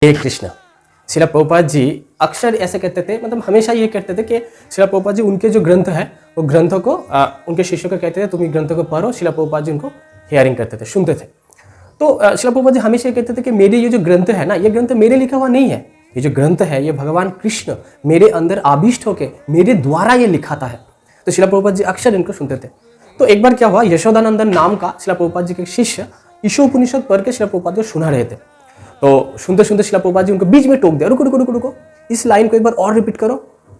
हे कृष्ण। श्रील प्रभुपाद जी अक्सर ऐसे कहते थे, मतलब हमेशा ये कहते थे कि श्रील प्रभुपाद जी उनके जो ग्रंथ है वो ग्रंथों को उनके शिष्यों को कहते थे तुम ये ग्रंथों को पढ़ो। श्रील प्रभुपाद जी उनको हियरिंग करते थे, सुनते थे। तो श्रील प्रभुपाद जी हमेशा ये कहते थे कि मेरे ये जो ग्रंथ है ना, ये ग्रंथ मेरे लिखा हुआ नहीं है। ये जो ग्रंथ है ये भगवान कृष्ण मेरे अंदर आविष्ट होकर मेरे द्वारा ये लिखाता है। तो श्रील प्रभुपाद जी अक्सर इनको सुनते थे। तो एक बार क्या हुआ, यशोदानंदन नाम का श्रील प्रभुपाद जी के शिष्य ईशोपनिषद पढ़ के श्रील प्रभुपाद को सुना रहे थे। तो सुनते सुनते श्रील प्रभुपाद जी उनको बीच में टोक दिया, रुको रुको रुको रुको, इस लाइन को एक बार और रिपीट करो।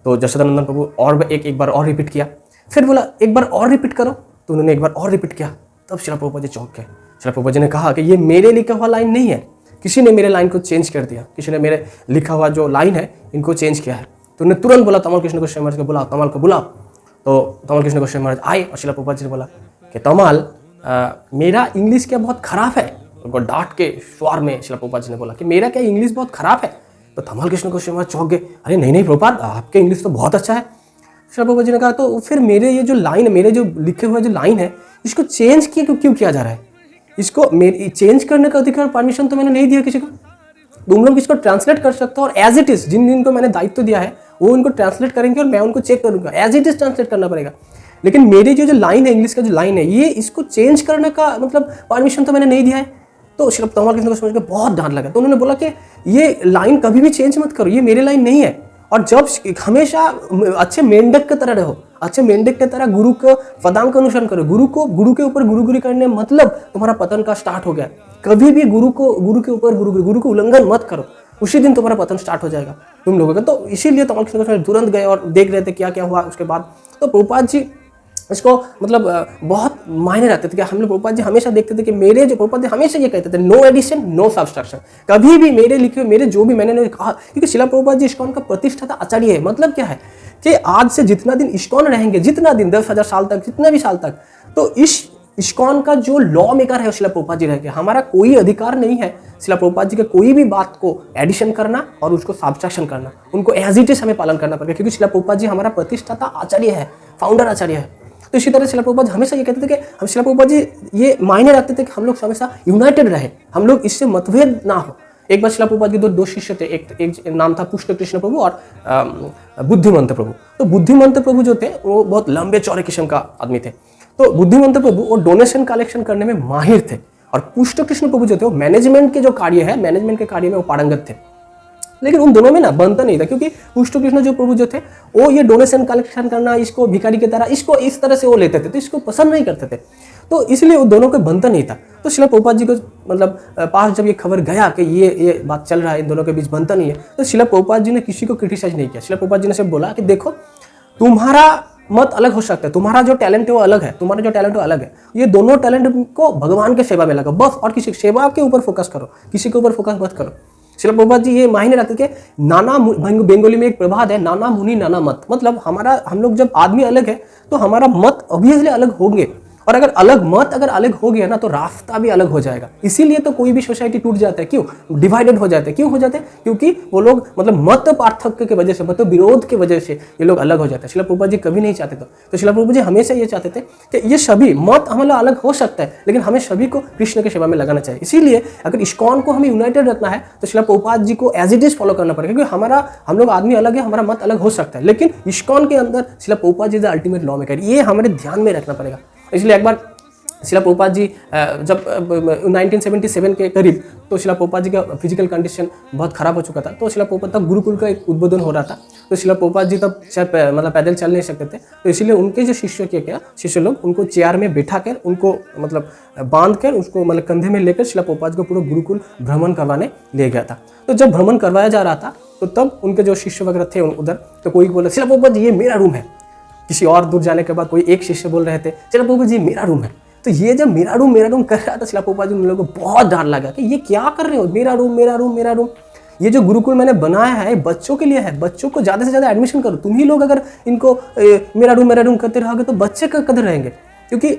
तो यशोदानंदन प्रभु और एक बार और रिपीट किया, फिर बोला एक बार और रिपीट करो, तो उन्होंने एक बार और रिपीट किया। तब श्रील प्रभुपाद जी चौंक गए। श्रील प्रभुपाद जी ने कहा कि ये मेरे लिखा हुआ लाइन नहीं है, किसी ने मेरे लाइन को चेंज कर दिया, किसी ने मेरे लिखा हुआ जो लाइन है इनको चेंज किया है। तो उन्होंने तुरंत बोला तमल कृष्ण गोस्वामी महाराज को बुलाओ, तमल को बुलाओ। तो तमल कृष्ण गोस्वामी महाराज आए और श्रील प्रभुपाद जी ने बोला कि तमल मेरा इंग्लिश क्या बहुत खराब है। उनको डांट के स्वर में श्रील प्रभुपाद जी ने बोला कि मेरा क्या इंग्लिश बहुत खराब है। तो तमल कृष्ण गोस्वामी महाराज चौंक गए, अरे नहीं नहीं प्रभुपाद आपके इंग्लिश तो बहुत अच्छा है। श्रील प्रभुपाद जी ने कहा तो फिर मेरे ये जो लाइन, मेरे जो लिखे हुए जो लाइन है इसको चेंज क्यों किया जा रहा है? इसको मेरे चेंज करने का अधिकार परमिशन तो मैंने नहीं दिया किसी को। तुम लोग इसको ट्रांसलेट कर सकते हो और एज इट इज जिनको मैंने दायित्व दिया है वो इनको ट्रांसलेट करेंगे और मैं उनको चेक करूंगा, एज इट इज ट्रांसलेट करना पड़ेगा। लेकिन मेरी जो लाइन है, इंग्लिश का जो लाइन है, ये इसको चेंज करने का मतलब परमिशन तो मैंने नहीं दिया है। तो श्री तमल कृष्ण को समझ के बहुत डांट लगा। तो उन्होंने बोला कि ये लाइन कभी भी चेंज मत करो, ये मेरी लाइन नहीं है। और जब हमेशा अच्छे मेंढक की तरह रहो, अच्छे मेंढक की तरह गुरु को पदांक का अनुसरण करो। गुरु के ऊपर गुरुगिरी करने मतलब तुम्हारा पतन का स्टार्ट हो गया। कभी भी गुरु के ऊपर गुरु को उल्लंघन मत करो, उसी दिन तुम्हारा पतन स्टार्ट हो जाएगा तुम लोगों का। तो इसीलिए तमल कृष्ण तुरंत गए और देख रहे थे क्या क्या हुआ उसके बाद। तो प्रभुपाद जी इसको मतलब बहुत मायने रखते थे कि हम लोग प्रभुपाद जी हमेशा देखते थे कि मेरे जो प्रभुपाद जी हमेशा ये कहते थे नो एडिशन नो सब्सट्रैक्शन। कभी भी मेरे लिखे मेरे जो भी मैंने कहा, क्योंकि श्रील प्रभुपाद जी इस्कॉन का प्रतिष्ठाता आचार्य है। मतलब क्या है कि आज से जितना दिन इस्कॉन रहेंगे, जितना दिन 10,000 साल तक, जितना भी साल तक, तो इस इस्कॉन का जो लॉ मेकर है श्रील प्रभुपाद जी रहेंगे। हमारा कोई अधिकार नहीं है श्रील प्रभुपाद जी के कोई भी बात को एडिशन करना और उसको सब्सट्रैक्शन करना। उनको एज इट इज हमें पालन करना पड़ेगा, क्योंकि श्रील प्रभुपाद जी हमारा प्रतिष्ठाता आचार्य है, फाउंडर आचार्य है। तो इसी तरह श्रील प्रभुपाद हमेशा ये कहते थे कि हम श्रील प्रभुपाद जी ये मायने रखते थे कि हम लोग हमेशा यूनाइटेड रहे, हम लोग इससे मतभेद ना हो। एक बार श्रील प्रभुपाद के दो शिष्य थे, एक नाम था पुष्ट कृष्ण प्रभु और बुद्धिमंत प्रभु। तो बुद्धिमंत प्रभु जो थे वो बहुत लंबे चौड़े किस्म का आदमी थे। तो बुद्धिमंत प्रभु वो डोनेशन कलेक्शन करने में माहिर थे, और पुष्ट कृष्ण प्रभु जो थे वो मैनेजमेंट के जो कार्य है, मैनेजमेंट के कार्य में वो पारंगत थे। लेकिन उन दोनों में ना बनता नहीं था, क्योंकि पुष्ट कृष्ण जो प्रभु जो थे वो ये डोनेशन कलेक्शन करना, इसको भिखारी की तरह इसको इस तरह से वो लेते थे, तो इसको पसंद नहीं करते थे। तो इसलिए उन दोनों को बनता नहीं था। तो श्रील प्रभुपाद जी को मतलब पास जब ये खबर गया कि ये बात चल रहा है, इन दोनों के बीच बनता नहीं है, तो श्रील प्रभुपाद जी ने किसी को क्रिटिसाइज नहीं किया। श्रील प्रभुपाद जी ने सिर्फ बोला कि देखो तुम्हारा मत अलग हो सकता है, तुम्हारा जो टैलेंट है वो अलग है, तुम्हारा जो टैलेंट है वो अलग है। ये दोनों टैलेंट को भगवान के सेवा में लगा बस, और किसी सेवा के ऊपर फोकस करो, किसी के ऊपर फोकस मत करो। श्रील प्रभुपाद जी ये मायने रखते कि नाना, बंगाली में एक प्रवाद है, नाना मुनि नाना मत। मतलब हम लोग जब आदमी अलग है तो हमारा मत ऑब्वियसली अलग होंगे, और अगर अलग हो गया ना तो रास्ता भी अलग हो जाएगा। इसीलिए तो कोई भी सोसाइटी टूट जाता है, क्यों डिवाइडेड हो जाते हैं, क्यों हो जाते हैं? क्योंकि वो लोग मतलब मत पार्थक्य की वजह से, मत विरोध की वजह से ये लोग अलग हो जाते हैं। श्रील प्रभुपाद जी कभी नहीं चाहते थे। तो श्रील प्रभुपाद जी हमेशा ये चाहते थे कि ये सभी मत हम लोग अलग हो सकता है, लेकिन हमें सभी को कृष्ण की सेवा में लगाना चाहिए। इसीलिए अगर इस्कॉन को हमें यूनाइटेड रखना है तो श्रील प्रभुपाद जी को एज इट इज फॉलो करना पड़ेगा, क्योंकि हम लोग आदमी अलग है, हमारा मत अलग हो सकता है, लेकिन इस्कॉन के अंदर Srila Prabhupada ji the ultimate law maker, ये हमारे ध्यान में रखना पड़ेगा। इसलिए एक बार श्रील प्रभुपाद जी जब 1977 के करीब, तो श्रील प्रभुपाद जी का फिजिकल कंडीशन बहुत खराब हो चुका था। तो श्रील प्रभुपाद तब गुरुकुल का एक उद्बोधन हो रहा था। तो श्रील प्रभुपाद जी तब मतलब पैदल चल नहीं सकते थे, तो इसलिए उनके जो शिष्य लोग उनको चेयर में बैठा कर, उनको मतलब बांध कर, उसको मतलब कंधे में लेकर श्रील प्रभुपाद को पूरा गुरुकुल भ्रमण करवाने ले गया था। तो जब भ्रमण करवाया जा रहा था तो तब उनके जो शिष्य वगैरह थे उधर, तो कोई बोला श्रील प्रभुपाद जी ये मेरा रूम है। किसी और दूर जाने के बाद कोई एक शिष्य बोल रहे थे श्रील प्रभुपाद जी मेरा रूम है। तो ये जब मेरा रूम कर रहा था, श्रील प्रभुपाद जी उन लोगों को बहुत डर लगा कि ये क्या कर रहे हो, मेरा रूम। ये जो गुरुकुल मैंने बनाया है बच्चों के लिए है, बच्चों को ज़्यादा से ज़्यादा एडमिशन करो। तुम ही लोग अगर इनको मेरा रूम करते रहोगे तो बच्चे कदर रहेंगे। क्योंकि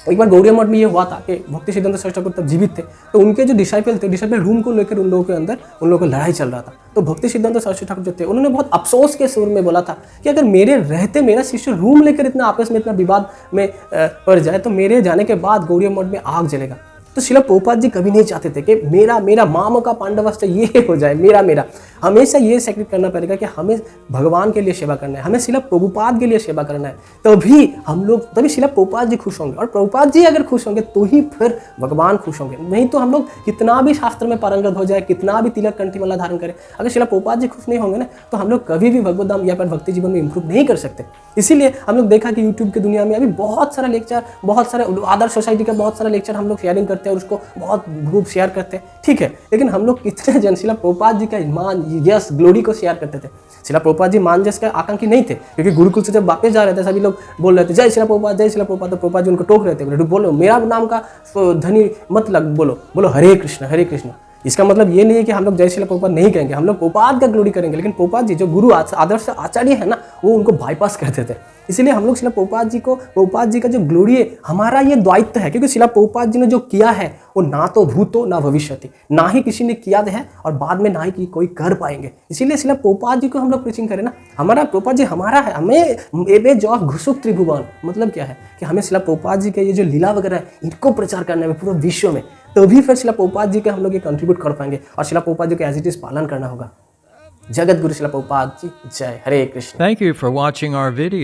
एक बार गौड़िया मठ में ये हुआ था कि भक्ति सिद्धांत सरस्वती ठाकुर तब जीवित थे, तो उनके जो डिसाइपल रूम को लेकर उन लोगों के अंदर उन लोगों को लड़ाई चल रहा था। तो भक्ति सिद्धांत सरस्वती ठाकुर जो थे उन्होंने बहुत अफसोस के सुर में बोला था कि अगर मेरे रहते मेरा शिष्य रूम लेकर इतना आपस में इतना विवाद में पड़ जाए तो मेरे जाने के बाद गौड़िया मठ में आग जलेगा। तो शिला प्रभुपाद जी कभी नहीं चाहते थे कि मेरा मेरा मामो का पांडवस्त्र ये हो जाए, मेरा मेरा हमेशा ये सेक्रेट करना पड़ेगा कि हमें भगवान के लिए सेवा करना है, हमें शिला प्रभुपाद के लिए सेवा करना है, तभी शिला प्रभुपाद जी खुश होंगे, और प्रभुपाद जी अगर खुश होंगे तो ही फिर भगवान खुश होंगे। नहीं तो हम लोग कितना भी शास्त्र में पारंगत हो जाए, कितना भी तिलक कंठी माला धारण करें, अगर शिला प्रभुपाद जी खुश नहीं होंगे ना तो हम लोग कभी भी भगवत धाम या फिर भक्ति जीवन में इंप्रूव नहीं कर सकते। इसीलिए हम लोग देखा कि यूट्यूब की दुनिया में अभी बहुत सारा लेक्चर, बहुत सारे आदर्श सोसाइटी का बहुत सारा लेक्चर हम लोग शेयरिंग करते हैं और उसको बहुत ग्रुप शेयर करते हैं, ठीक है, लेकिन हम लोग कितने जन शिला प्रभुपाद जी का मान यश ग्लोरी को शेयर करते थे। शिला प्रभुपाद जी मान यश के आकांक्षी नहीं थे, क्योंकि गुरुकुल से जब वापस जा रहे थे सभी लोग बोल रहे थे जय शिला प्रभुपाद, जय शिला प्रभुपाद, तो प्रभुपाद जी उनको टोक रहे थे, बोलो मेरा नाम का धनी मत लग, बोलो बोलो हरे कृष्ण हरे कृष्ण। इसका मतलब ये नहीं है कि हम लोग जय शिला प्रभुपाद नहीं कहेंगे, हम लोग प्रभुपाद का ग्लोरी करेंगे, लेकिन प्रभुपाद जी जो गुरु आदर्श आचार्य है ना, वो उनको बाईपास करते थे। इसीलिए हम लोग शिला प्रभुपाद जी का जो ग्लोरी है, हमारा ये दायित्व है, क्योंकि शिला प्रभुपाद जी ने जो किया है वो ना तो भूतो ना भविष्यति, ना ही किसी ने किया है और बाद में ना ही कोई कर पाएंगे। इसीलिए शिला प्रभुपाद जी को हम लोग प्रीचिंग करें ना, हमारा प्रभुपाद जी हमारा है, हमें एबे जो घुसुक त्रिभुवन, मतलब क्या है कि हमें शिला प्रभुपाद जी के ये जो लीला वगैरह है इनको प्रचार करना है पूरे विश्व में, तभी फिर शिला प्रभुपाद जी के हम लोग ये कंट्रीब्यूट कर पाएंगे और शिला प्रभुपाद जी के एज इट इज पालन करना होगा। जगत गुरु शिला प्रभुपाद जी जय, हरे Krishna. Thank you for watching our video.